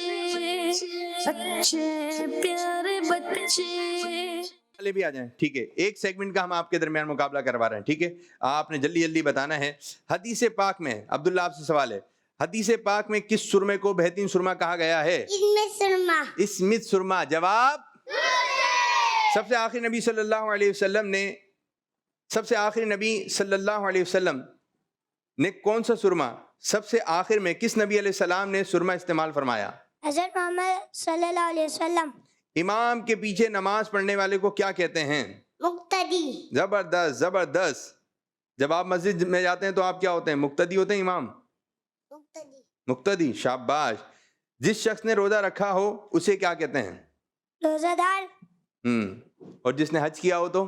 اچھے پیارے بچے. والے بھی آ جائیں. ٹھیک ہے ایک سیگمنٹ کا ہم آپ کے درمیان مقابلہ کروا رہے ہیں. ٹھیک ہے آپ نے جلدی جلدی بتانا ہے. حدیث پاک میں عبداللہ آپ سے سوال ہے, حدیث پاک میں کس سرمے کو بہترین سرما کہا گیا ہے؟ اسمت سرما. جواب سب سے آخری نبی صلی اللہ علیہ وسلم نے, سب سے آخری نبی صلی اللہ علیہ وسلم نے کون سا سرما سب سے آخر میں کس نبی علیہ السلام نے سرما استعمال فرمایا؟ حضرت محمد صلی اللہ علیہ وسلم. امام کے پیچھے نماز پڑھنے والے کو کیا کہتے ہیں؟ مقتدی. زبردست زبردست. جب آپ مسجد میں جاتے ہیں تو آپ کیا ہوتے ہیں؟ مقتدی ہوتے ہیں, امام مقتدی. مقتدی. شاباش. جس شخص نے روزہ رکھا ہو اسے کیا کہتے ہیں؟ روزہ دار. اور جس نے حج کیا ہو تو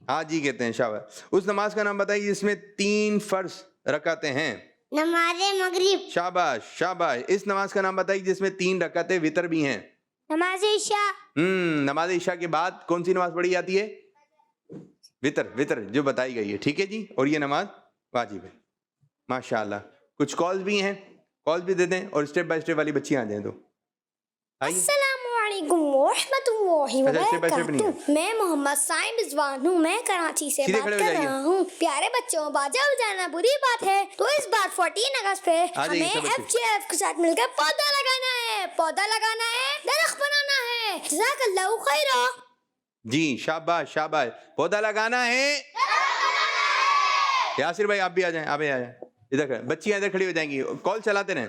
حاجی کہتے ہیں. شاباش. اس نماز کا نام بتائیے جس میں 3 فرض رکعتیں ہیں. نماز مغرب. شاباش شاباش. اس نماز کا نام بتائیے جس میں 3 رکعتیں وتر بھی ہیں. نماز عشاء. نماز عشاء کے بعد کون سی نماز پڑھی جاتی ہے؟ وتر. وتر جو بتائی گئی ہے. ٹھیک ہے جی. اور یہ نماز واجب ہے. ماشاءاللہ. کچھ کالز بھی ہیں, کال بھی دے دیں اور اسٹیپ بائی اسٹیپ والی بچیاں آ جائیں. تو آئیے. السلام علیکم ورحمۃ اللہ وبرکاتہ. میں محمد سائم رضوان ہوں, میں کراچی سے بات کر رہا ہوں. پیارے بچوں, باجا بجانا بری بات ہے, تو اس بار 14 اگست پہ ہمیں FJF کے ساتھ مل کر پودا لگانا ہے. پودا لگانا ہے, درخت بنانا ہے. جزاک اللہ خیرا. جی شاباش شاباش. پودا لگانا ہے. یاسر بھائی آپ بھی آ جائیں, آپ بھی آ جائیں. ادھر بچیاں ادھر کھڑی ہو جائیں گی. کال چلاتے رہیں.